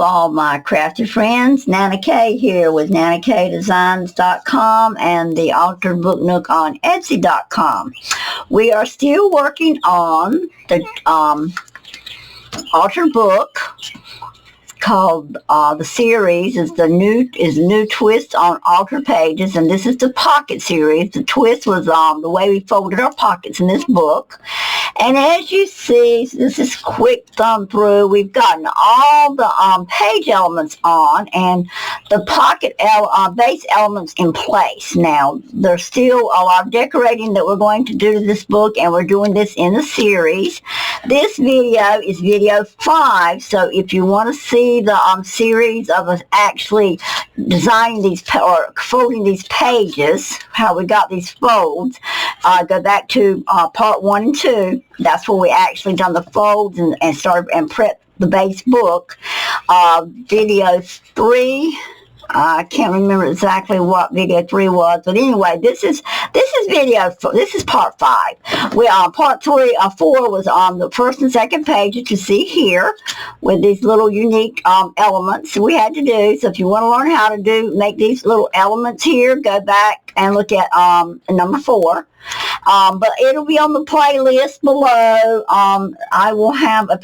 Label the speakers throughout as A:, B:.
A: all my crafty friends. Nana K here with NanaKDesigns.com and the Altered Book Nook on Etsy.com. We are still working on the altered book called the series is new twist on altered pages, and this is the pocket series. The twist was the way we folded our pockets in this book. And as you see, this is quick thumb through. We've gotten all the page elements on and the pocket base elements in place. Now, there's still a lot of decorating that we're going to do to this book, and we're doing this in the series. This video is video 5, so if you want to see the series of us actually designing these or folding these pages, how we got these folds, go back to part 1 and 2. That's where we actually done the folds and started and prepped the base book. Video 3, I can't remember exactly what video 3 was, but anyway, this is part 5. We part 4 was on the first and second pages, you see here, with these little unique elements we had to do. So if you want to learn how to make these little elements here, go back and look at number 4. But it'll be on the playlist below. I will have a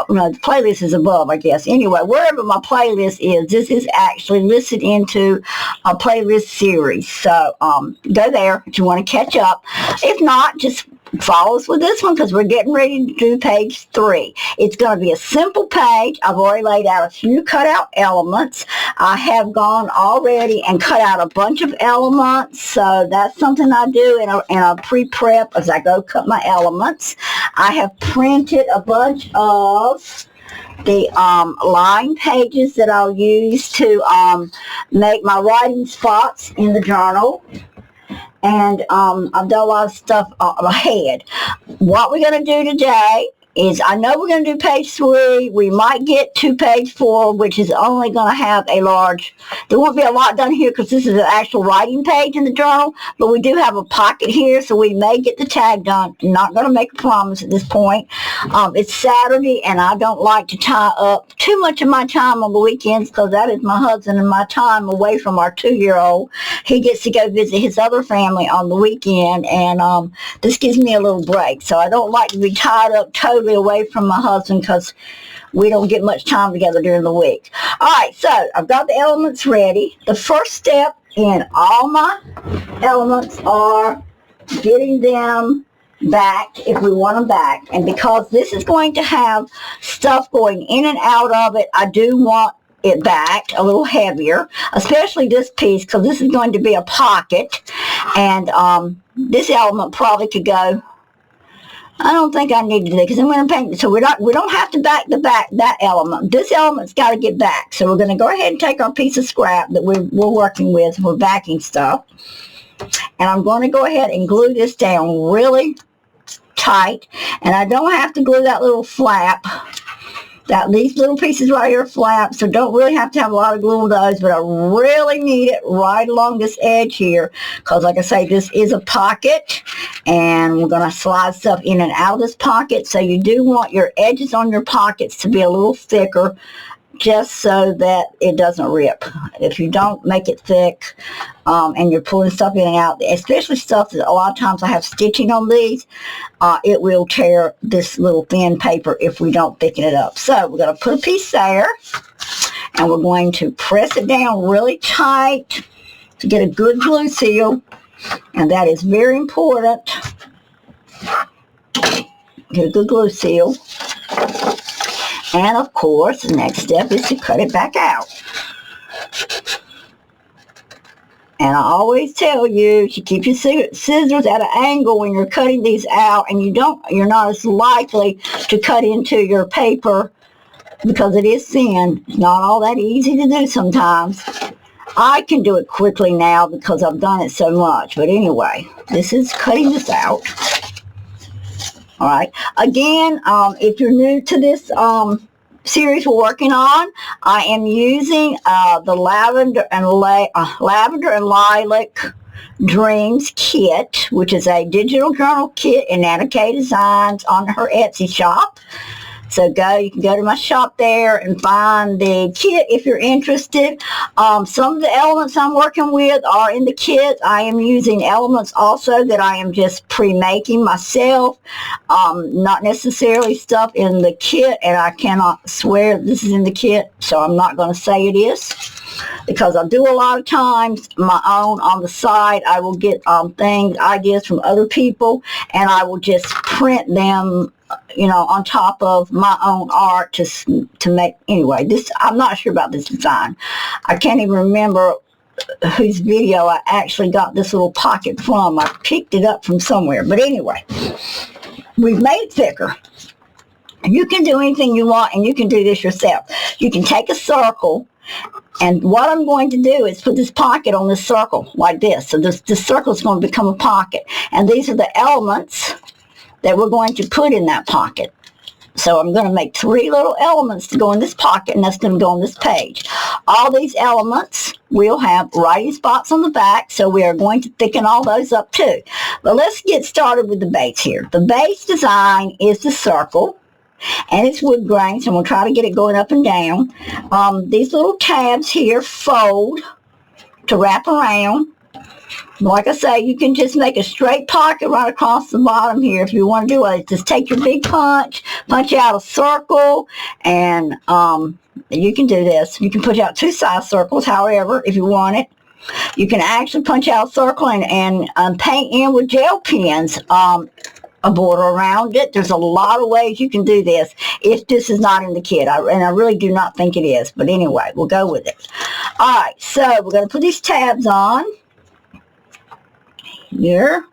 A: the playlist is above, I guess. Anyway, wherever my playlist is, this is actually listed into a playlist series. So go there if you want to catch up. If not, just follow us with this one because we're getting ready to do page 3. It's going to be a simple page. I've already laid out a few cutout elements. I have gone already and cut out a bunch of elements, so that's something I do in a pre-prep as I go cut my elements. I have printed a bunch of the line pages that I'll use to make my writing spots in the journal. And I've done a lot of stuff ahead. What we're going to do today is, I know we're going to do page 3. We might get to page 4, which is only going to have a large, there won't be a lot done here because this is an actual writing page in the journal, but we do have a pocket here, so we may get the tag done. I'm not going to make a promise at this point. It's Saturday, and I don't like to tie up too much of my time on the weekends because that is my husband and my time away from our 2-year-old. He gets to go visit his other family on the weekend, and this gives me a little break. So I don't like to be tied up totally away from my husband because we don't get much time together during the week. Alright, so I've got the elements ready. The first step in all my elements are getting them back if we want them back. And because this is going to have stuff going in and out of it, I do want it back a little heavier, especially this piece because this is going to be a pocket, and this element probably could go. I don't think I need to do that because I'm going to paint it. So we don't have to back that element. This element's got to get back. So we're going to go ahead and take our piece of scrap that we're working with. We're backing stuff. And I'm going to go ahead and glue this down really tight. And I don't have to glue that little flap. These little pieces right here are flap, so don't really have to have a lot of glue on those, but I really need it right along this edge here because, like I say, this is a pocket, and we're going to slide stuff in and out of this pocket, so you do want your edges on your pockets to be a little thicker just so that it doesn't rip. If you don't make it thick and you're pulling stuff in and out, especially stuff that a lot of times I have stitching on these, it will tear this little thin paper if we don't thicken it up. So we're going to put a piece there, and we're going to press it down really tight to get a good glue seal, and that is very important. Get a good glue seal. And of course, the next step is to cut it back out. And I always tell you to keep your scissors at an angle when you're cutting these out, and you're not as likely to cut into your paper because it is thin. It's not all that easy to do sometimes. I can do it quickly now because I've done it so much. But anyway, this is cutting this out. All right. Again, if you're new to this series we're working on, I am using the Lavender and Lilac Dreams kit, which is a digital journal kit in Nana K Designs on her Etsy shop. So you can go to my shop there and find the kit if you're interested. Some of the elements I'm working with are in the kit. I am using elements also that I am just pre-making myself, not necessarily stuff in the kit, and I cannot swear this is in the kit, so I'm not going to say it is, because I do a lot of times my own on the side. I will get ideas from other people, and I will just print them, on top of my own art to make. Anyway, this, I'm not sure about this design. I can't even remember whose video I actually got this little pocket from. I picked it up from somewhere. But anyway, we've made it thicker. You can do anything you want, and you can do this yourself. You can take a circle, and what I'm going to do is put this pocket on this circle like this. So this circle is going to become a pocket. And these are the elements that we're going to put in that pocket. So I'm going to make 3 little elements to go in this pocket, and that's going to go on this page. All these elements will have writing spots on the back, so we are going to thicken all those up too. But let's get started with the base here. The base design is the circle, and it's wood grain, so I'm going to try to get it going up and down. These little tabs here fold to wrap around. Like I say, you can just make a straight pocket right across the bottom here if you want to do it. Just take your big punch out a circle, and you can do this. You can punch out 2 side circles, however, if you want it. You can actually punch out a circle and paint in with gel pens a border around it. There's a lot of ways you can do this if this is not in the kit, and I really do not think it is. But anyway, we'll go with it. All right, so we're going to put these tabs on here.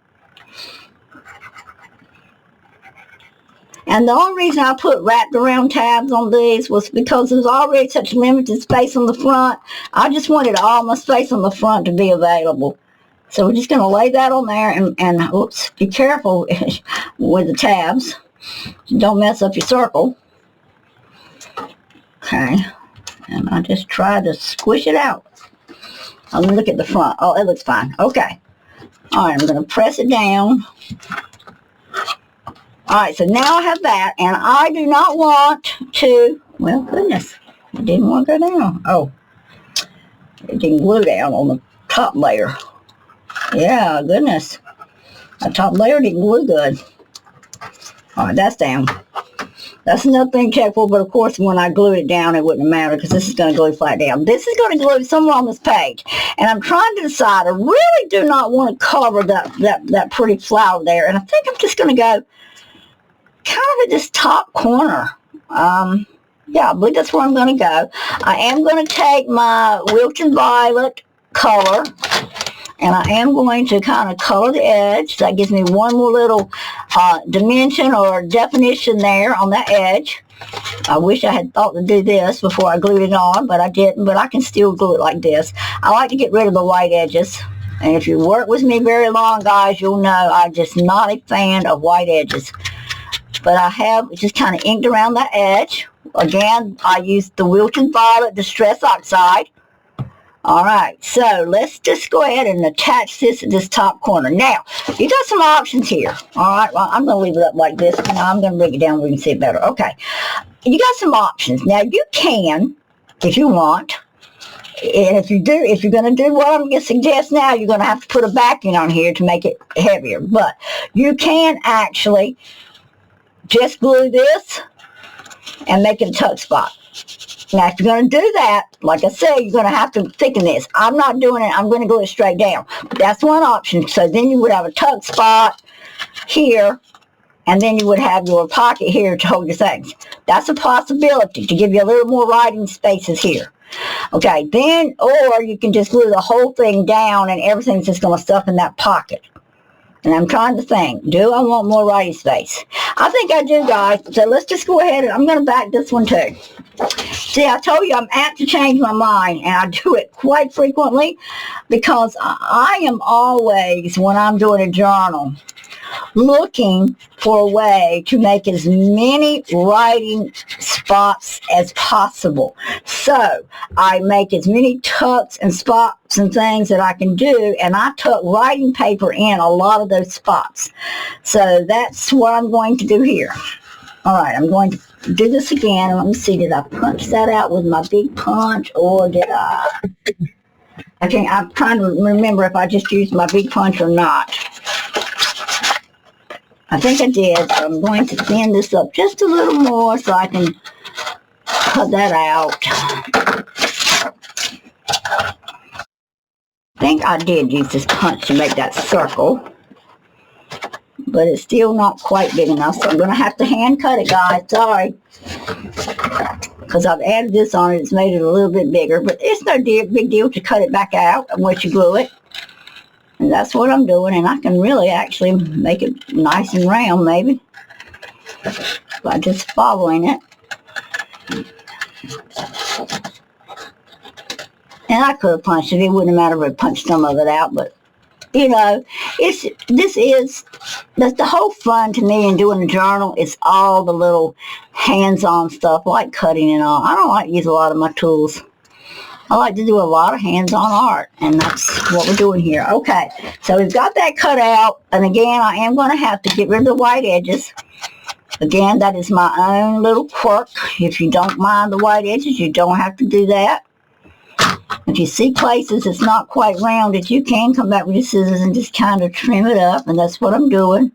A: And the only reason I put wrapped around tabs on these was because there's already such limited space on the front. I just wanted all my space on the front to be available. So we're just going to lay that on there, and oops, be careful with the tabs. Don't mess up your circle. Okay. And I just try to squish it out. Let me look at the front. Oh, it looks fine. Okay. All right, I'm going to press it down. All right, so now I have that, and I do not want to, well, goodness, it didn't want to go down. Oh, it didn't glue down on the top layer. Yeah, goodness, the top layer didn't glue good. All right, that's down. That's another thing to check for, but of course when I glued it down it wouldn't matter because this is going to glue flat down. This is going to glue somewhere on this page, and I'm trying to decide. I really do not want to cover that pretty flower there, and I think I'm just going to go kind of at this top corner. Yeah, I believe that's where I'm going to go. I am going to take my Wilton Violet color, and I am going to kind of color the edge. That gives me one more little dimension or definition there on that edge. I wish I had thought to do this before I glued it on, but I didn't. But I can still glue it like this. I like to get rid of the white edges. And if you work with me very long, guys, you'll know I'm just not a fan of white edges. But I have just kind of inked around that edge. Again, I used the Wilton Violet Distress Oxide. All right, so let's just go ahead and attach this at this top corner. Now, you got some options here. All right, well, I'm going to leave it up like this. Now, I'm going to bring it down where you can see it better. Okay, you got some options. Now, you can, if you want, and if you're going to do what I'm going to suggest now, you're going to have to put a backing on here to make it heavier. But you can actually just glue this and make it a tuck spot. Now, if you're going to do that, like I said, you're going to have to thicken this. I'm not doing it. I'm going to glue it straight down. But that's one option. So then you would have a tuck spot here, and then you would have your pocket here to hold your things. That's a possibility to give you a little more writing spaces here. Okay, then, or you can just glue the whole thing down and everything's just going to stuff in that pocket. And I'm trying to think, do I want more writing space? I think I do, guys. So let's just go ahead and I'm going to back this one too. See, I told you I'm apt to change my mind, and I do it quite frequently because I am always, when I'm doing a journal, looking for a way to make as many writing spots as possible. So I make as many tucks and spots and things that I can do, and I tuck writing paper in a lot of those spots. So that's what I'm going to do here. All right, I'm going to do this again. Let me see, did I punch that out with my big punch, or did I? I'm trying to remember if I just used my big punch or not. I think I did, so I'm going to thin this up just a little more so I can cut that out. I think I did use this punch to make that circle, but it's still not quite big enough, so I'm going to have to hand cut it, guys. Sorry, because I've added this on it. It's made it a little bit bigger, but it's no big deal to cut it back out once you glue it. And that's what I'm doing, and I can really actually make it nice and round maybe by just following it. And I could have punched it. It wouldn't matter if I punched some of it out, but you know, that's the whole fun to me in doing a journal. It's all the little hands-on stuff like cutting and all. I don't like to use a lot of my tools. I like to do a lot of hands-on art, and that's what we're doing here. Okay, so we've got that cut out, and again, I am going to have to get rid of the white edges. Again, that is my own little quirk. If you don't mind the white edges, you don't have to do that. If you see places it's not quite rounded, you can come back with your scissors and just kind of trim it up, and that's what I'm doing.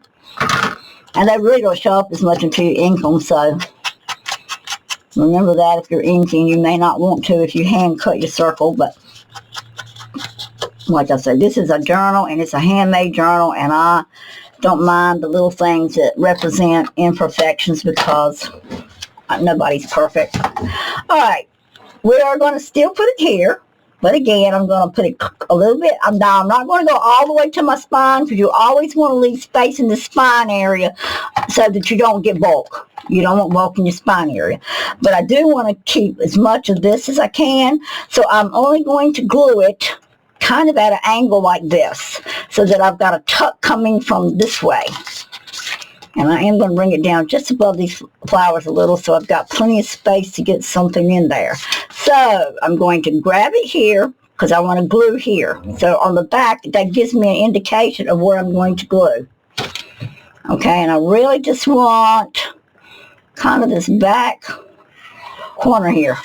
A: And they really don't show up as much until you ink them, so remember that if you're inking. You may not want to if you hand cut your circle, but like I said, this is a journal, and it's a handmade journal, and I don't mind the little things that represent imperfections because nobody's perfect. All right, we are going to still put it here, but again, I'm going to put it a little bit. I'm not going to go all the way to my spine, because you always want to leave space in the spine area so that you don't get bulk. You don't want bulk in your spine area. But I do want to keep as much of this as I can, so I'm only going to glue it kind of at an angle like this, so that I've got a tuck coming from this way. And I am going to bring it down just above these flowers a little, so I've got plenty of space to get something in there. So I'm going to grab it here, because I want to glue here. So on the back, that gives me an indication of where I'm going to glue. Okay, and I really just want kind of this back corner here.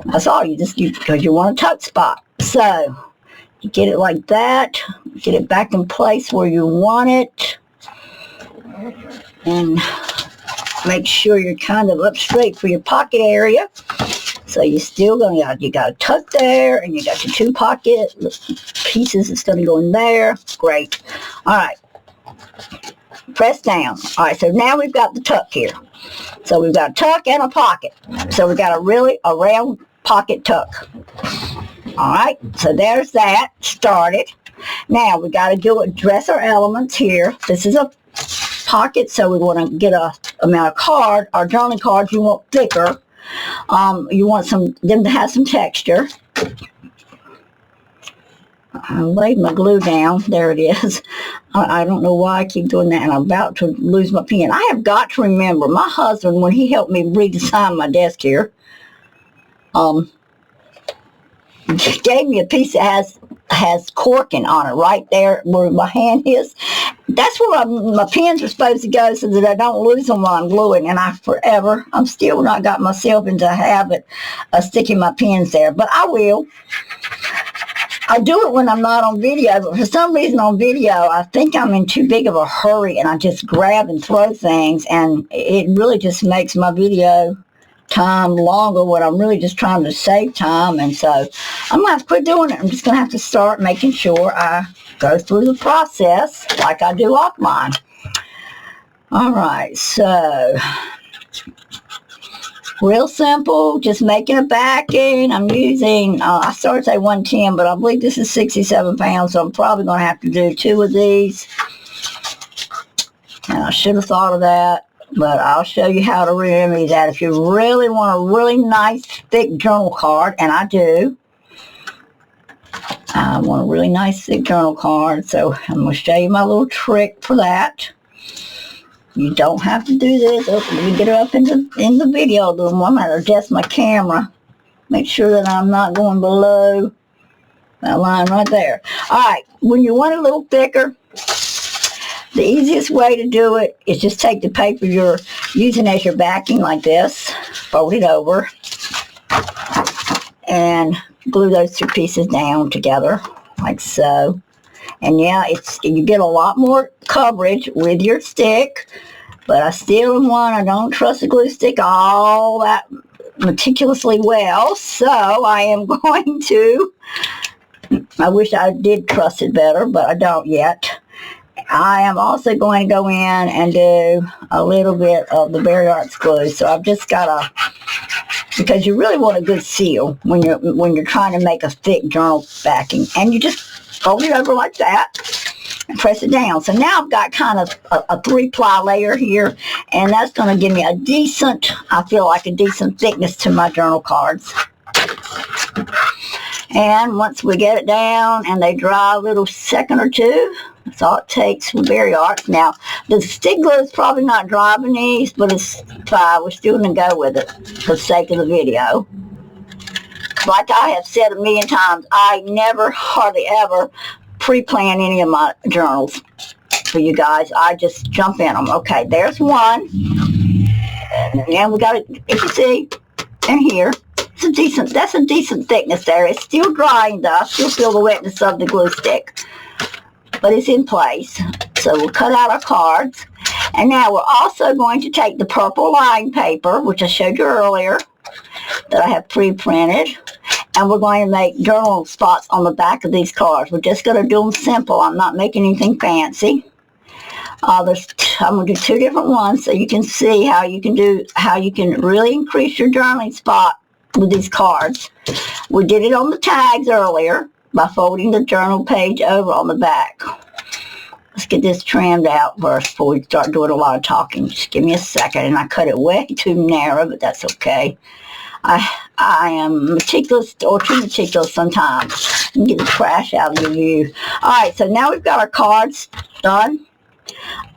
A: That's all. Because you want a tuck spot. So you get it like that, get it back in place where you want it, and make sure you're kind of up straight for your pocket area. So you got a tuck there, and you got your two pocket pieces that's going to go in there. Great. All right. Press down. All right, so now we've got the tuck here. So we've got a tuck and a pocket. So we've got a round pocket tuck. All right, so there's that started. Now we got to dress our elements here. This is a pocket, so we want to get a amount of card. Our journaling cards you want thicker. You want them to have some texture. I laid my glue down. There it is. I don't know why I keep doing that, and I'm about to lose my pen. I have got to remember, my husband, when he helped me redesign my desk here, gave me a piece that has corking on it right there where my hand is. That's where my pens are supposed to go, so that I don't lose them while I'm gluing. And I'm still not got myself into a habit of sticking my pens there, but I will. I do it when I'm not on video, but for some reason on video, I think I'm in too big of a hurry, and I just grab and throw things, and it really just makes my video time longer when I'm really just trying to save time. And so I'm going to have to quit doing it. I'm just going to have to start making sure I go through the process like I do offline. All right, so real simple, just making a backing. I'm using, I started at 110, but I believe this is 67 pounds, so I'm probably going to have to do 2 of these. And I should have thought of that, but I'll show you how to remedy that. If you really want a really nice, thick journal card, and I do, I want a really nice, thick journal card, so I'm going to show you my little trick for that. You don't have to do this. Let me get it up in the video a little more. I'm going to adjust my camera. Make sure that I'm not going below that line right there. All right. When you want it a little thicker, The easiest way to do it is just take the paper you're using as your backing like this, fold it over, and glue those two pieces down together like so. And yeah, you get a lot more coverage with your stick, but I still am one, I don't trust the glue stick all that meticulously well, so I am going to, I wish I did trust it better, but I don't yet. I am also going to go in and do a little bit of the Berry Arts glue. So I've just got because you really want a good seal when you're trying to make a thick journal backing. And you just fold it over like that and press it down. So now I've got kind of a 3-ply layer here, and that's going to give me a decent, I feel like a decent thickness to my journal cards. And once we get it down and they dry a little second or two, that's all it takes for Berry Arts. Now, the stick glue is probably not dry beneath, but it's fine. We're still going to go with it for the sake of the video. Like I have said a million times, I never, hardly ever pre-plan any of my journals for you guys. I just jump in them. Okay, there's one. And we got it, if you see, in here. That's a decent thickness there. It's still drying though. I still feel the wetness of the glue stick, but it's in place. So we'll cut out our cards. And now we're also going to take the purple line paper, which I showed you earlier, that I have pre-printed, and we're going to make journal spots on the back of these cards. We're just going to do them simple. I'm not making anything fancy. I'm going to do 2 different ones so you can see how you can really increase your journaling spot with these cards. We did it on the tags earlier by folding the journal page over on the back. Let's get this trimmed out first before we start doing a lot of talking. Just give me a second, and I cut it way too narrow, but that's okay. I am meticulous, or too meticulous sometimes. You can get the trash out of your view. All right, so now we've got our cards done.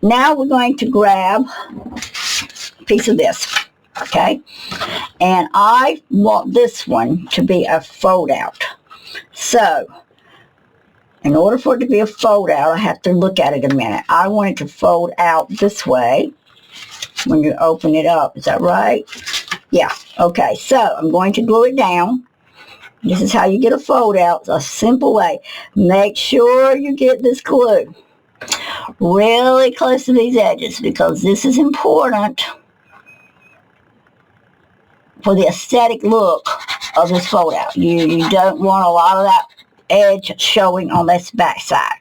A: Now we're going to grab a piece of this. Okay, and I want this one to be a fold out. So, in order for it to be a fold out, I have to look at it a minute. I want it to fold out this way when you open it up. Is that right? Yeah. Okay, so I'm going to glue it down. This is how you get a fold out. It's a simple way. Make sure you get this glue really close to these edges, because this is important for the aesthetic look of this fold out. You don't want a lot of that edge showing on this back side.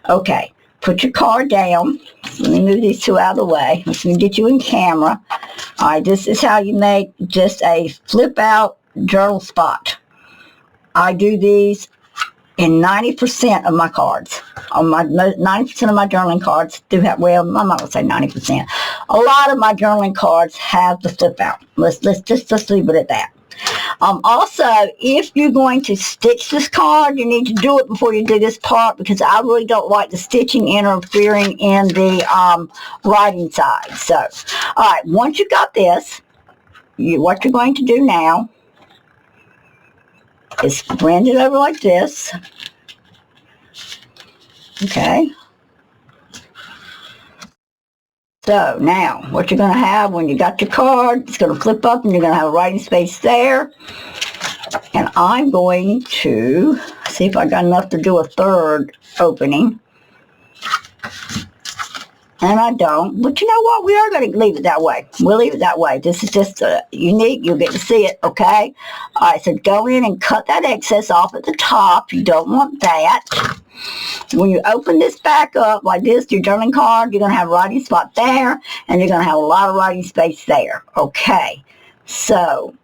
A: Okay, put your card down. Let me move these two out of the way. Let me get you in camera. All right, this is how you make just a flip out journal spot. I do these in 90% of my cards. On my 90% of my journaling cards do have, well, I'm not going to say 90%. A lot of my journaling cards have the flip out. Let's leave it at that. Also, if you're going to stitch this card, you need to do it before you do this part, because I really don't like the stitching interfering in the writing side. So, all right, once you got this, what you're going to do now is bend it over like this. Okay. So now, what you're going to have when you got your card, it's going to flip up and you're going to have a writing space there. And I'm going to see if I got enough to do a third opening. And I don't. But you know what? We are going to leave it that way. We'll leave it that way. This is just unique. You'll get to see it, okay? All right, so go in and cut that excess off at the top. You don't want that. When you open this back up like this, your journaling card, you're going to have a writing spot there, and you're going to have a lot of writing space there. Okay, so,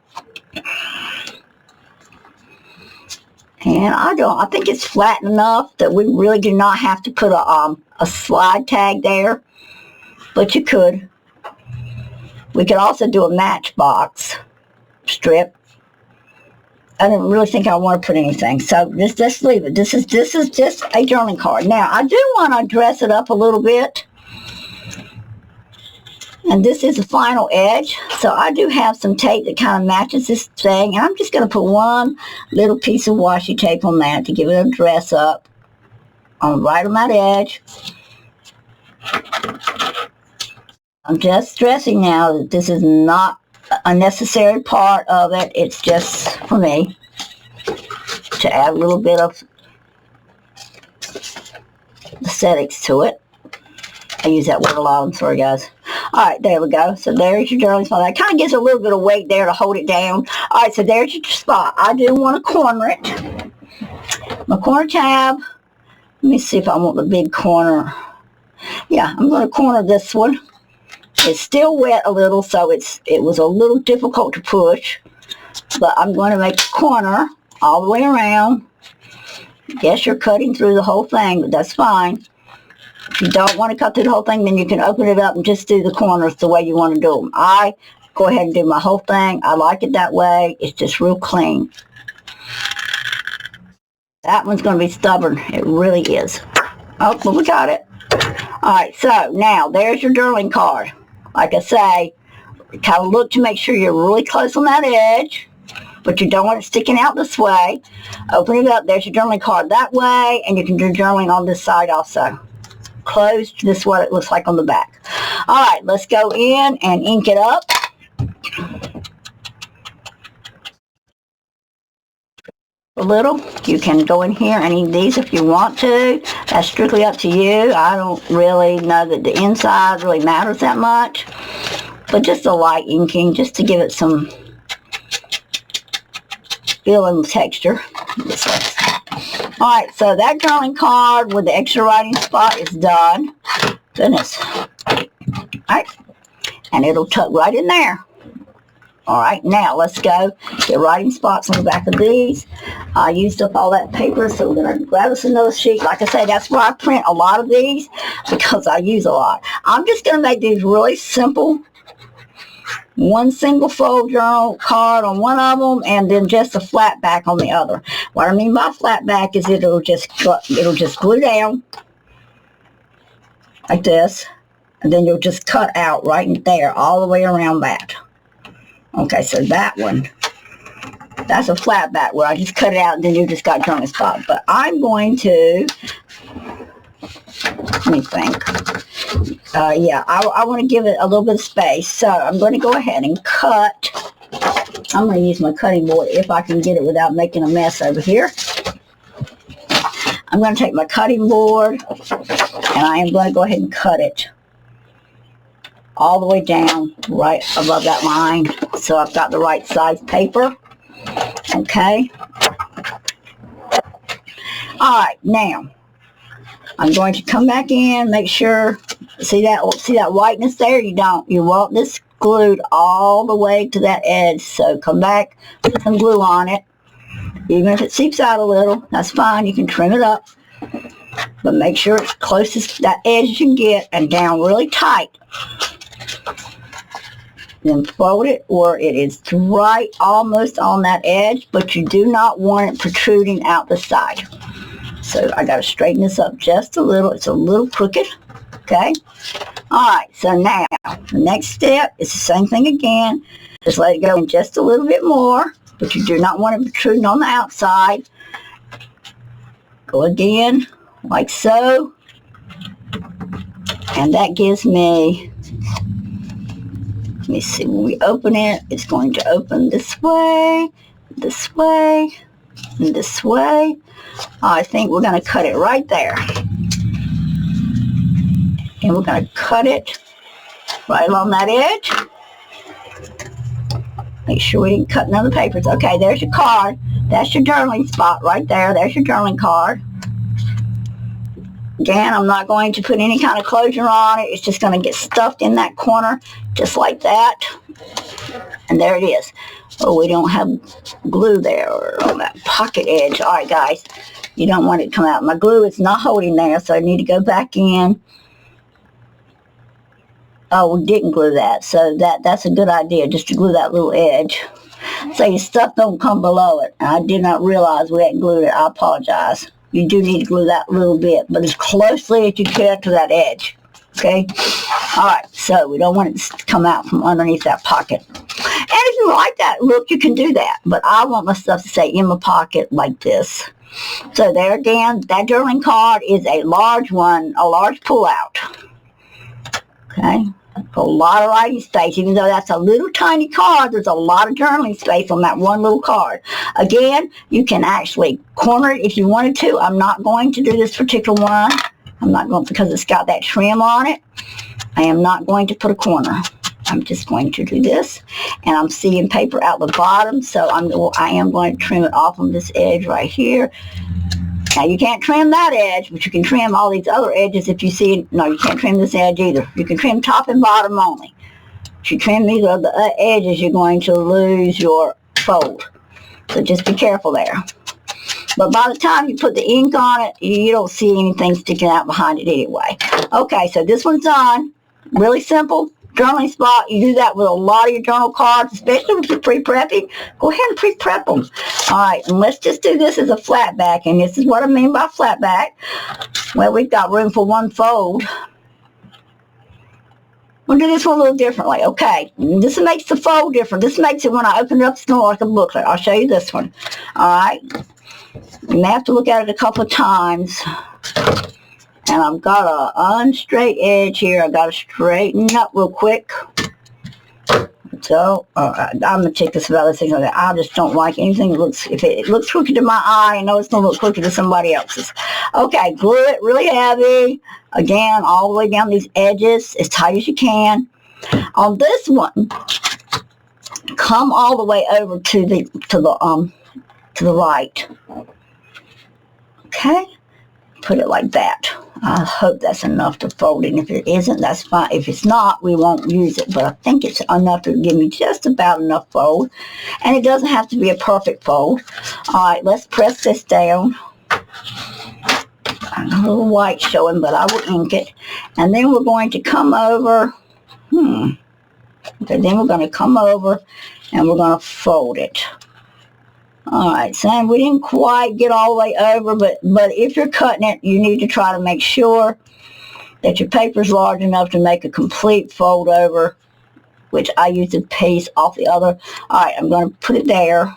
A: and I think it's flat enough that we really do not have to put a slide tag there, but you could. We could also do a matchbox strip. I didn't really think I want to put anything, so just leave it. This is just a journaling card. Now, I do want to dress it up a little bit, and this is the final edge, so I do have some tape that kind of matches this thing, and I'm just going to put one little piece of washi tape on that to give it a dress up right on that edge. I'm just stressing now that this is not a necessary part of it. It's just for me to add a little bit of aesthetics to it. I use that word a lot. I'm sorry, guys. All right, there we go. So there's your journaling spot. That kind of gives a little bit of weight there to hold it down. All right, so there's your spot. I do want to corner it. My corner tab. Let me see if I want the big corner. Yeah, I'm going to corner this one. It's still wet a little, so it was a little difficult to push. But I'm going to make a corner all the way around. Yes, you're cutting through the whole thing, but that's fine. If you don't want to cut through the whole thing, then you can open it up and just do the corners the way you want to do them. I go ahead and do my whole thing. I like it that way. It's just real clean. That one's going to be stubborn. It really is. Oh, but we got it. All right, so now there's your journaling card. Like I say, kind of look to make sure you're really close on that edge, but you don't want it sticking out this way. Open it up. There's your journaling card that way, and you can do journaling on this side also. Closed. This is what it looks like on the back. All right, let's go in and ink it up. A little. You can go in here and ink these if you want to. That's strictly up to you. I don't really know that the inside really matters that much, but just a light inking just to give it some feel and texture. All right, so that journaling card with the extra writing spot is done. Goodness. All right, and it'll tuck right in there. All right, now let's go get writing spots on the back of these. I used up all that paper, so we're going to grab us another sheet. Like I say, that's why I print a lot of these, because I use a lot. I'm just going to make these really simple. One single fold journal card on one of them, and then just a flat back on the other. What I mean by flat back is it'll just glue down like this, and then you'll just cut out right in there all the way around that. Okay, so that one, that's a flat back where I just cut it out and then you just got journaling spot. But I'm going to, let me think. Yeah, I want to give it a little bit of space. So I'm going to go ahead and cut. I'm going to use my cutting board if I can get it without making a mess over here. I'm going to take my cutting board and I am going to go ahead and cut it all the way down right above that line. So I've got the right size paper. Okay. All right, now I'm going to come back in, make sure, see that whiteness there? You want this glued all the way to that edge. So come back, put some glue on it. Even if it seeps out a little, that's fine. You can trim it up. But make sure it's closest to that edge you can get and down really tight. Then fold it where it is right almost on that edge, but you do not want it protruding out the side. So I got to straighten this up just a little. It's a little crooked. Okay. All right. So now the next step is the same thing again. Just let it go in just a little bit more, but you do not want it protruding on the outside. Go again like so. And that gives me, let me see, when we open it, it's going to open this way, this way, and this way. I think we're going to cut it right there. And we're going to cut it right along that edge. Make sure we didn't cut none of the papers. Okay, there's your card. That's your journaling spot right there. There's your journaling card. Again, I'm not going to put any kind of closure on it. It's just going to get stuffed in that corner just like that. And there it is. Oh, we don't have glue there on that pocket edge. All right, guys, you don't want it to come out. My glue is not holding there, so I need to go back in. Oh, we didn't glue that, so that's a good idea, just to glue that little edge. So your stuff don't come below it. I did not realize we hadn't glued it. I apologize. You do need to glue that little bit, but as closely as you can to that edge. Okay? All right, so we don't want it to come out from underneath that pocket. And if you like that look, you can do that. But I want my stuff to stay in my pocket like this. So there again, that journaling card is a large one, a large pull-out. Okay? A lot of writing space. Even though that's a little tiny card, there's a lot of journaling space on that one little card. Again, you can actually corner it if you wanted to. I'm not going to do this particular one. I'm not going, because it's got that trim on it. I am not going to put a corner. I'm just going to do this, and I'm seeing paper out the bottom, so I am going to trim it off on this edge right here. Now, you can't trim that edge, but you can trim all these other edges if you see. No, you can't trim this edge either. You can trim top and bottom only. If you trim these other edges, you're going to lose your fold. So just be careful there. But by the time you put the ink on it, you don't see anything sticking out behind it anyway. Okay, so this one's done. Really simple. Journaling spot. You do that with a lot of your journal cards, especially if you're pre-prepping. Go ahead and pre-prep them. All right, and let's just do this as a flat back. And this is what I mean by flat back. Well, we've got room for one fold. We'll do this one a little differently. Okay, this makes the fold different. This makes it when I open it up, it's going to look like a booklet. I'll show you this one. All right. You may have to look at it a couple of times. And I've got an unstraight edge here. I've got to straighten up real quick. So, I'm going to take this about this thing. I just don't like anything that looks, if it looks crooked to my eye, I know it's going to look crooked to somebody else's. Okay, glue it really heavy. Again, all the way down these edges, as tight as you can. On this one, come all the way over to the right. Okay, put it like that. I hope that's enough to fold it. If it isn't, that's fine. If it's not, we won't use it. But I think it's enough to give me just about enough fold. And it doesn't have to be a perfect fold. All right, let's press this down. A little white showing, but I will ink it. And then we're going to come over. Okay, then we're going to come over and we're going to fold it. All right, so we didn't quite get all the way over, but if you're cutting it, you need to try to make sure that your paper is large enough to make a complete fold over, which I use a piece off the other. All right, I'm going to put it there.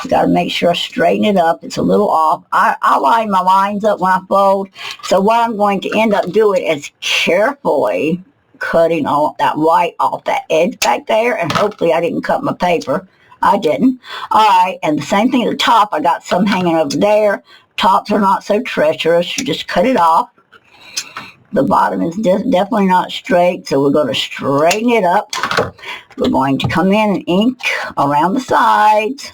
A: You got to make sure I straighten it up. It's a little off. I line my lines up when I fold. So what I'm going to end up doing is carefully cutting all that white off that edge back there, and hopefully I didn't cut my paper. I didn't. All right, and the same thing at the top. I got some hanging over there. Tops are not so treacherous. You just cut it off. The bottom is definitely not straight, so we're going to straighten it up. We're going to come in and ink around the sides.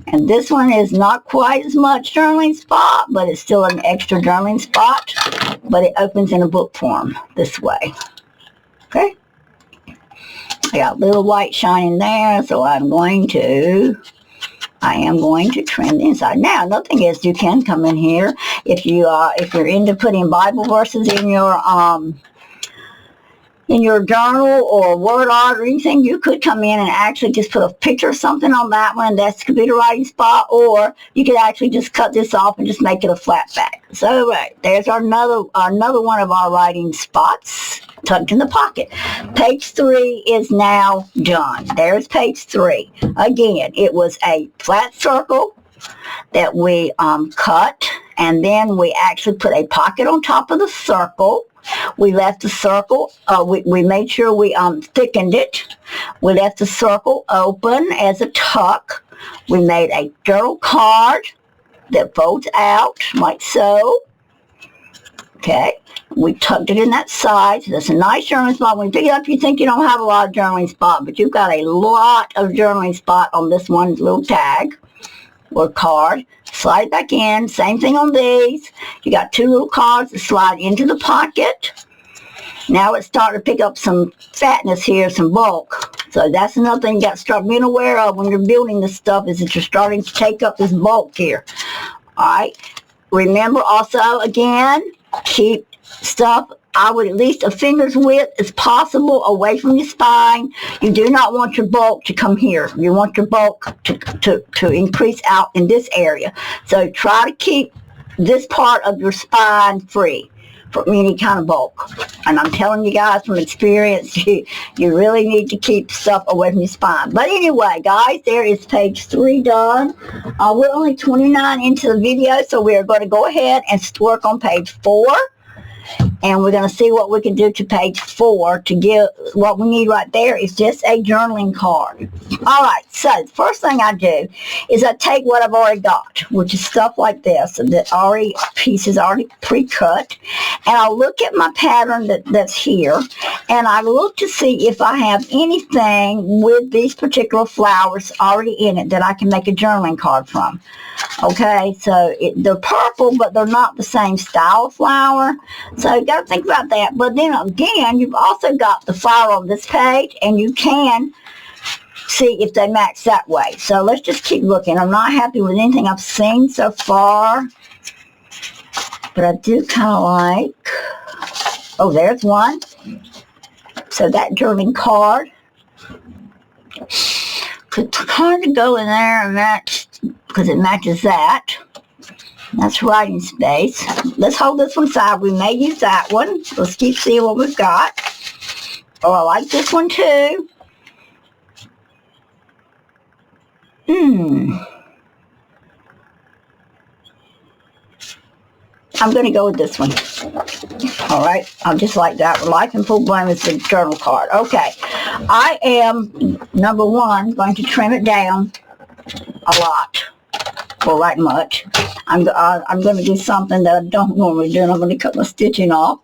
A: And this one is not quite as much journaling spot, but it's still an extra journaling spot. But it opens in a book form this way. Okay? I got a little white shining there, so I am going to trim the inside. Now, another thing is, you can come in here if you're into putting Bible verses in your journal or word art or anything. You could come in and actually just put a picture of something on that one. That could be the writing spot, or you could actually just cut this off and just make it a flat back. So there's another one of our writing spots tucked in the pocket. Page 3 is now done. There's page 3. Again, it was a flat circle that we cut, and then we actually put a pocket on top of the circle. We left the circle, we made sure we thickened it. We left the circle open as a tuck. We made a journal card that folds out like so. Okay, we tucked it in that side. So that's a nice journaling spot. When you pick it up, you think you don't have a lot of journaling spot, but you've got a lot of journaling spot on this one little tag or card. Slide it back in. Same thing on these. You got 2 little cards that slide into the pocket. Now it's starting to pick up some fatness here, some bulk. So that's another thing you got to start being aware of when you're building this stuff, is that you're starting to take up this bulk here. All right. Remember also, again, keep stuff, I would at least a finger's width as possible away from your spine. You do not want your bulk to come here. You want your bulk to increase out in this area. So try to keep this part of your spine free from any kind of bulk. And I'm telling you guys from experience, you really need to keep stuff away from your spine. But anyway, guys, there is page 3 done. We're only 29 into the video, so we're going to go ahead and work on page 4. And we're going to see what we can do to page 4 to give, what we need right there is just a journaling card. All right, so the first thing I do is I take what I've already got, which is stuff like this, that already pieces already pre-cut, and I'll look at my pattern that's here, and I look to see if I have anything with these particular flowers already in it that I can make a journaling card from. Okay, so they're purple, but they're not the same style of flower, so you got to think about that. But then again, you've also got the flower on this page, and you can see if they match that way. So let's just keep looking. I'm not happy with anything I've seen so far, but I do kind of like, oh, there's one. So that journaling card could kind of go in there and match, because it matches that. That's writing space. Let's hold this one aside. We may use that one. Let's keep seeing what we've got. Oh, I like this one too. I'm going to go with this one. All right. I'll just like that one. Life in Full Bloom is the journal card. Okay. I am, number one, going to trim it down a lot. Well, right much. I'm going to do something that I don't normally do, and I'm going to cut my stitching off,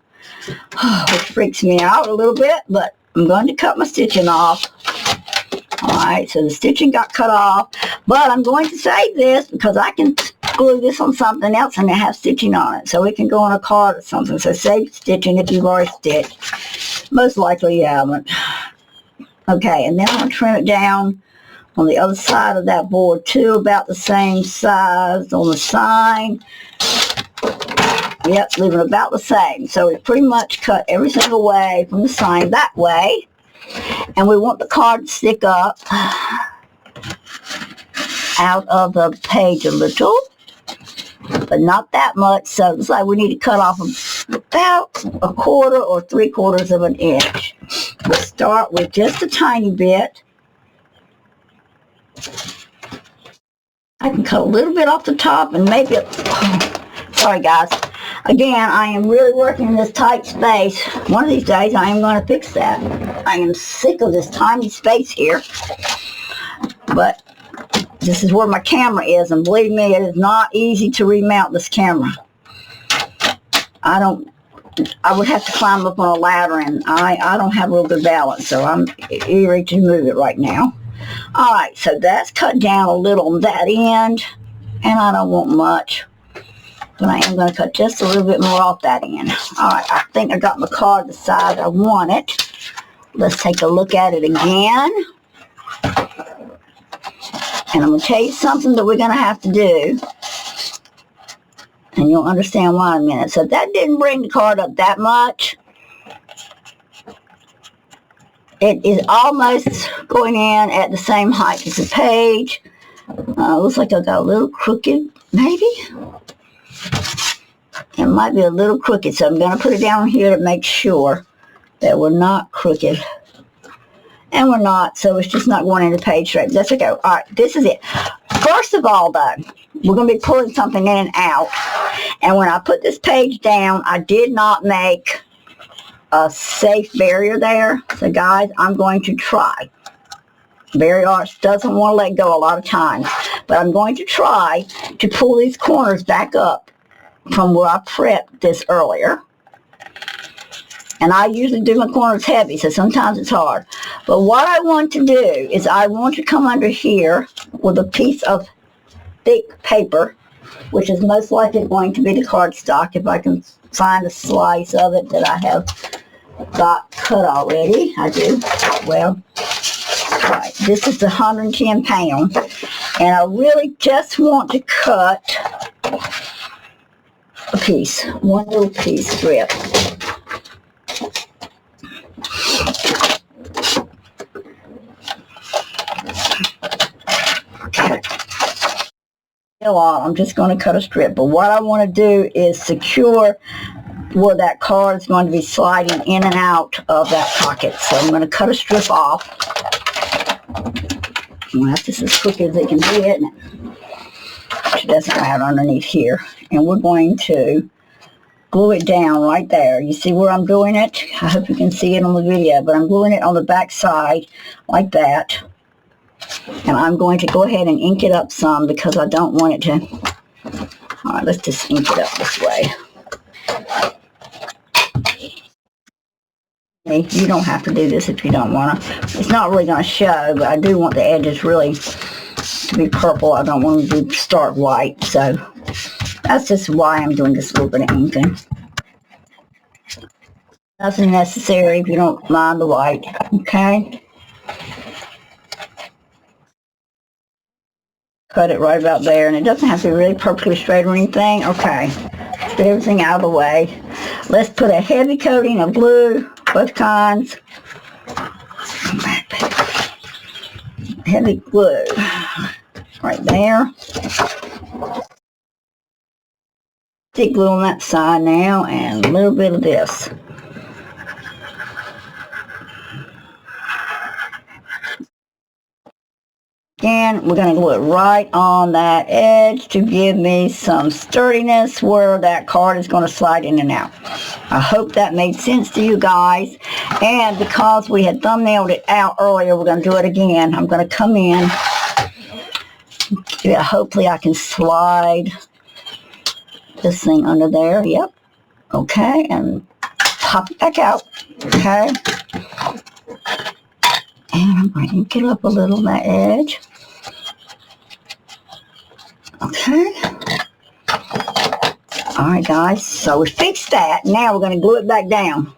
A: which freaks me out a little bit, but I'm going to cut my stitching off. All right, so the stitching got cut off, but I'm going to save this because I can glue this on something else and it has stitching on it, so it can go on a card or something. So save stitching if you've already stitched. Most likely you haven't. Okay, and then I'm going to trim it down on the other side of that board too, about the same size on the side. Yep, leaving about the same. So we pretty much cut every single way from the side that way. And we want the card to stick up out of the page a little, but not that much. So it's like we need to cut off about 1/4 or 3/4 of an inch. We'll start with just a tiny bit. I can cut a little bit off the top and maybe, sorry guys. Again, I am really working in this tight space. One of these days I am going to fix that. I am sick of this tiny space here. But this is where my camera is, and believe me, it is not easy to remount this camera. I would have to climb up on a ladder, and I don't have real good balance, so I'm eager to move it right now. Alright, so that's cut down a little on that end, and I don't want much. But I am going to cut just a little bit more off that end. Alright, I think I got my card the size I want it. Let's take a look at it again. And I'm going to tell you something that we're going to have to do. And you'll understand why in a minute. So that didn't bring the card up that much. It is almost going in at the same height as the page. Looks like I got a little crooked, maybe. It might be a little crooked, so I'm going to put it down here to make sure that we're not crooked. And we're not, so it's just not going into page straight. That's okay. All right, this is it. First of all, though, we're going to be pulling something in and out. And when I put this page down, I did not make a safe barrier there. So, guys, I'm going to try. Barrier arts doesn't want to let go a lot of times. But I'm going to try to pull these corners back up from where I prepped this earlier. And I usually do my corners heavy, so sometimes it's hard. But what I want to do is I want to come under here with a piece of thick paper, which is most likely going to be the cardstock, if I can find a slice of it that I have got cut already. I do. Well, right. This is the 110 pound. And I really just want to cut a piece, one little piece strip. Okay. I'm just going to cut a strip, but what I want to do is secure where that card is going to be sliding in and out of that pocket. So I'm going to cut a strip off. Well, that's just as quick as they can do it. It doesn't matter underneath here. And we're going to glue it down right there. You see where I'm doing it? I hope you can see it on the video, but I'm gluing it on the back side like that. And I'm going to go ahead and ink it up some because I don't want it to. All right, let's just ink it up this way. You don't have to do this if you don't want to. It's not really going to show, but I do want the edges really to be purple. I don't want them to be stark white, so that's just why I'm doing this little bit of inking. Nothing necessary if you don't mind the white, okay? Cut it right about there, and it doesn't have to be really perfectly straight or anything. Okay, get everything out of the way. Let's put a heavy coating of glue, both kinds. Heavy glue right there. Stick glue on that side now, and a little bit of this. Again, we're going to glue it right on that edge to give me some sturdiness where that card is going to slide in and out. I hope that made sense to you guys. And because we had thumbnailed it out earlier, we're going to do it again. I'm going to come in. Yeah, hopefully I can slide this thing under there. Yep. Okay, and pop it back out. Okay. And I'm going to ink it up a little on that edge. Okay. Alright guys, so we fixed that. Now we're going to glue it back down.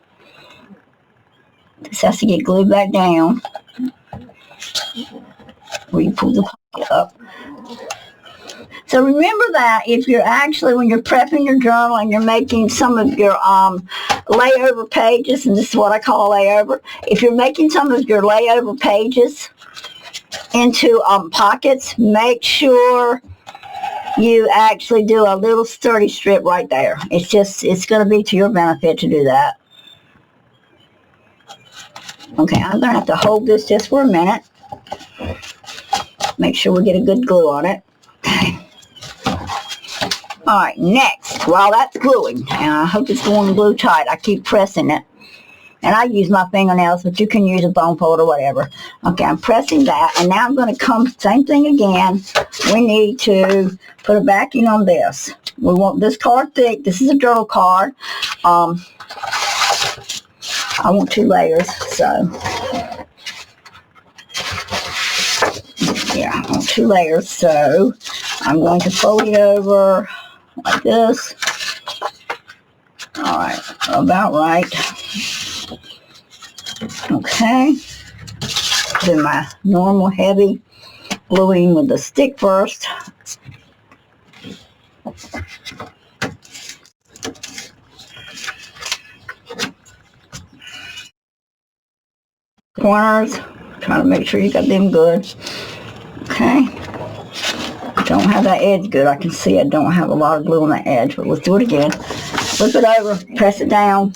A: This has to get glued back down. Where you pull the pocket up. So remember that if you're actually, when you're prepping your journal and you're making some of your layover pages, and this is what I call a layover, if you're making some of your layover pages into pockets, make sure you actually do a little sturdy strip right there. It's going to be to your benefit to do that. Okay, I'm going to have to hold this just for a minute. Make sure we get a good glue on it. Okay. Alright, next, while that's gluing, and I hope it's going to glue tight, I keep pressing it. And I use my fingernails, but you can use a bone fold or whatever. Okay, I'm pressing that, and now I'm going to come, same thing again. We need to put a backing on this. We want this card thick. This is a journal card. I want 2 layers, so. Yeah, I want 2 layers, so I'm going to fold it over like this. Alright, about right. Okay, do my normal heavy gluing with the stick first. Corners, trying to make sure you got them good. Okay, don't have that edge good. I can see I don't have a lot of glue on the edge, but let's do it again. Flip it over, press it down.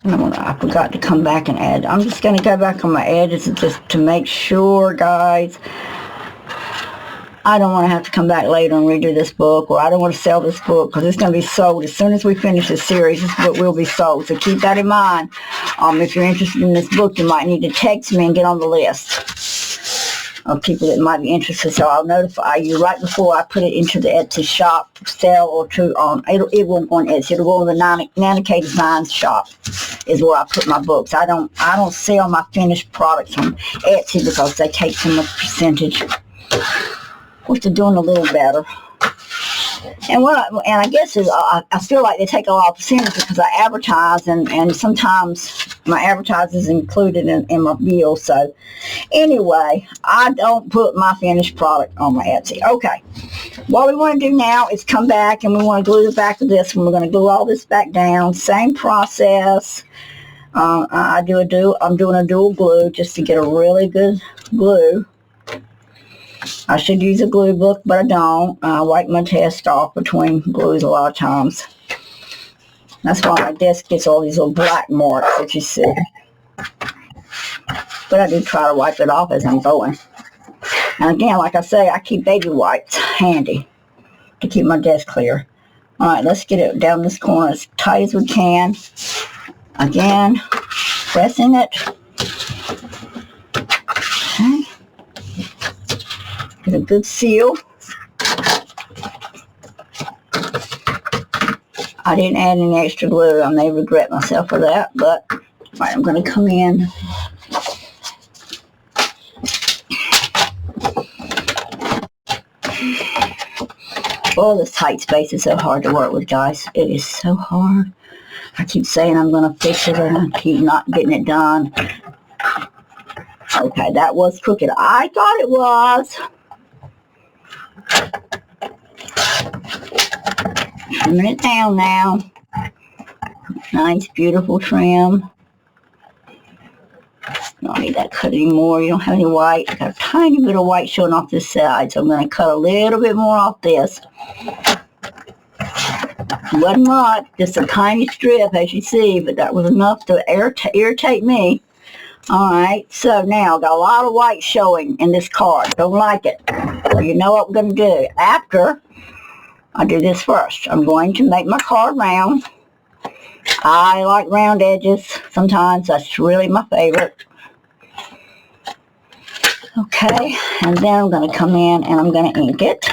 A: I forgot to come back and add. I'm just going to go back on my edges just to make sure, guys. I don't want to have to come back later and redo this book, or I don't want to sell this book because it's going to be sold as soon as we finish this series. This book will be sold, so keep that in mind. If you're interested in this book, you might need to text me and get on the list of people that might be interested, so I'll notify you right before I put it into the Etsy shop sale, or to it won't go on Etsy. It'll go on the Nana K Designs shop is where I put my books. I don't sell my finished products on Etsy because they take so much percentage. Which they're doing a little better. And I guess is I feel like they take a lot of percentage because I advertise, and sometimes my advertising is included in my bill. So anyway, I don't put my finished product on my Etsy. Okay, what we want to do now is come back, and we want to glue the back of this, and we're going to glue all this back down. Same process. I'm doing a dual glue just to get a really good glue. I should use a glue book, but I don't. I wipe my test off between glues a lot of times. That's why my desk gets all these little black marks that you see. But I do try to wipe it off as I'm going. And again, like I say, I keep baby wipes handy to keep my desk clear. All right, let's get it down this corner as tight as we can. Again, pressing it. Okay. Get a good seal. I didn't add any extra glue. I may regret myself for that, but all right, I'm going to come in. Oh, this tight space is so hard to work with, guys. It is so hard. I keep saying I'm going to fix it, and I keep not getting it done. Okay, that was crooked. I thought it was. Trimming it down now. Nice, beautiful trim. You don't need that cut anymore. You don't have any white. I got a tiny bit of white showing off this side, so I'm going to cut a little bit more off this. Wasn't much, just a tiny strip, as you see, but that was enough to irritate me. Alright, so now got a lot of white showing in this card. Don't like it. So you know what I'm going to do. After I do this first, I'm going to make my card round. I like round edges. Sometimes that's really my favorite. Okay, and then I'm going to come in and I'm going to ink it.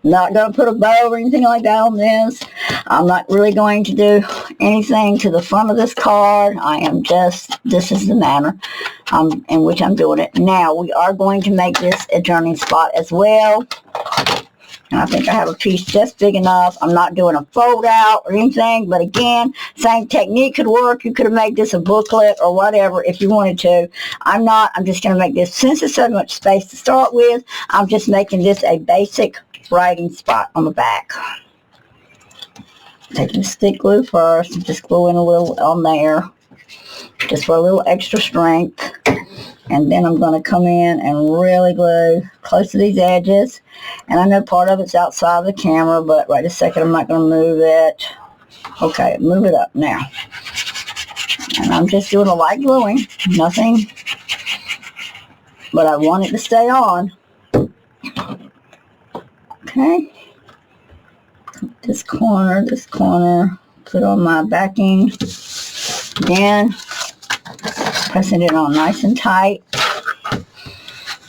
A: Not going to put a bow or anything like that on this. I'm not really going to do anything to the front of this card. I am just, this is the manner in which I'm doing it. Now, we are going to make this a journaling spot as well. And I think I have a piece just big enough. I'm not doing a fold out or anything, but again, same technique could work. You could have made this a booklet or whatever if you wanted to. I'm not. I'm just going to make this, since there's so much space to start with, I'm just making this a basic writing spot on the back. Taking stick glue first and just gluing a little on there, just for a little extra strength. And then I'm going to come in and really glue close to these edges. And I know part of it's outside of the camera, but wait a second, I'm not going to move it. Okay, move it up now. And I'm just doing a light gluing, nothing, but I want it to stay on. Okay. This corner, put on my backing. Then pressing it on nice and tight.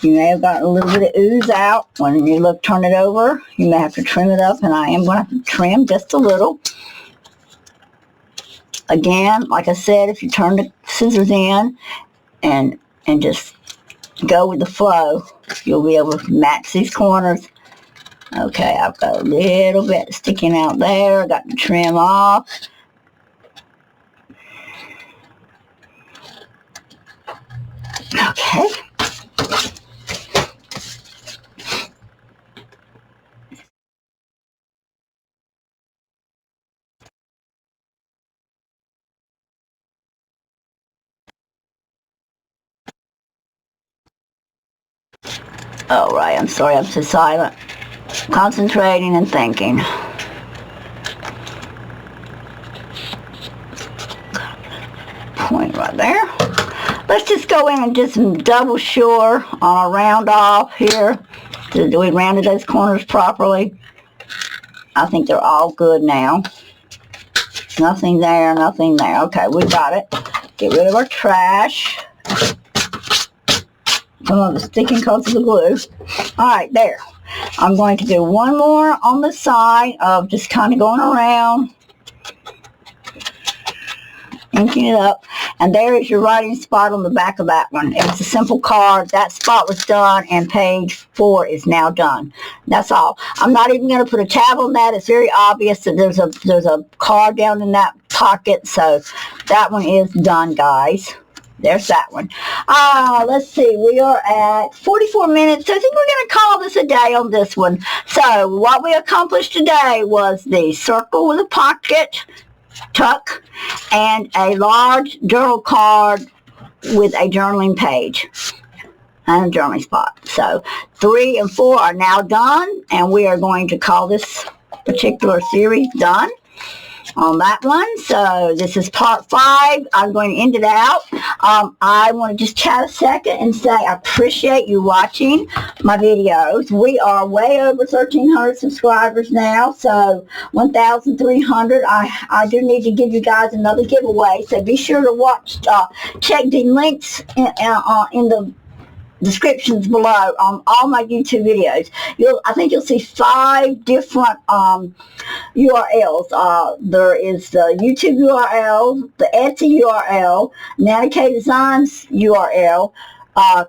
A: You may have gotten a little bit of ooze out. When you turn it over, you may have to trim it up, and I am going to have to trim just a little. Again, like I said, if you turn the scissors in and just go with the flow, you'll be able to match these corners. Okay, I've got a little bit sticking out there. I got to trim off. Okay. All right, I'm sorry I'm so silent. Concentrating and thinking. Point right there. Let's just go in and just double sure on a round off here. Do we rounded those corners properly? I think they're all good now. Nothing there, nothing there. Okay, we got it. Get rid of our trash. Some of the sticking coats of the glue. Alright, there. I'm going to do one more on the side of just kind of going around, inking it up, and there is your writing spot on the back of that one. It's a simple card. That spot was done, and page 4 is now done. That's all. I'm not even going to put a tab on that. It's very obvious that there's a card down in that pocket, so that one is done, guys. There's that one. Let's see. We are at 44 minutes. So I think we're going to call this a day on this one. So what we accomplished today was the circle with a pocket, tuck, and a large journal card with a journaling page and a journaling spot. So 3 and 4 are now done, and we are going to call this particular series done. on that one. So this is part 5. I'm going to end it out. I want to just chat a second and say I appreciate you watching my videos. We are way over 1,300 subscribers now, so 1,300. I do need to give you guys another giveaway, so be sure to watch, check the links in the descriptions below on all my YouTube videos. I think you'll see 5 different URLs. There is the YouTube URL, the Etsy URL, Nana K Designs URL,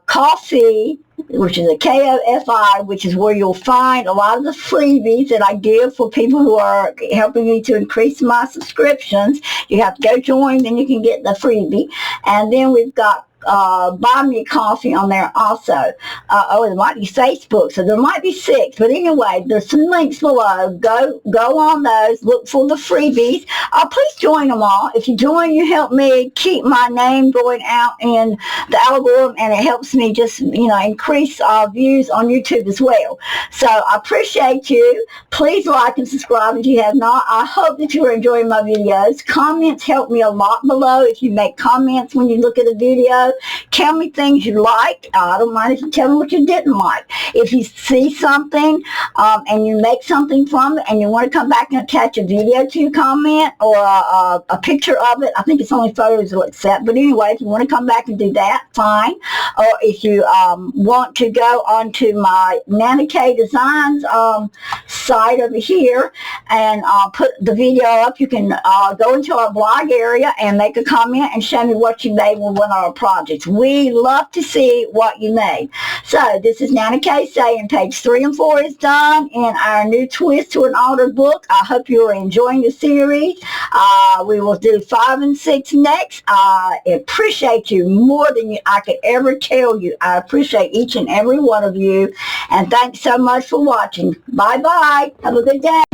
A: Ko-fi, which is a K-O-F-I, which is where you'll find a lot of the freebies that I give for people who are helping me to increase my subscriptions. You have to go join, then you can get the freebie. And then we've got buy me a coffee on there also. There might be Facebook, so there might be 6. But anyway, there's some links below. Go on those. Look for the freebies. Please join them all. If you join, you help me keep my name going out in the algorithm, and it helps me just, increase views on YouTube as well. So I appreciate you. Please like and subscribe if you have not. I hope that you are enjoying my videos. Comments help me a lot below. If you make comments when you look at a video, tell me things you like. I don't mind if you tell me what you didn't like. If you see something and you make something from it and you want to come back and attach a video to your comment or a picture of it, I think it's only photos will accept. But anyway, if you want to come back and do that, fine. Or if you want to go onto my Nana K Designs site over here and put the video up, you can go into our blog area and make a comment and show me what you made with one of our projects. We love to see what you made. So this is Nana K saying page 3 and 4 is done in our new twist to an altered book. I hope you are enjoying the series. We will do 5 and 6 next. I appreciate you more than I could ever tell you. I appreciate each and every one of you. And thanks so much for watching. Bye-bye. Have a good day.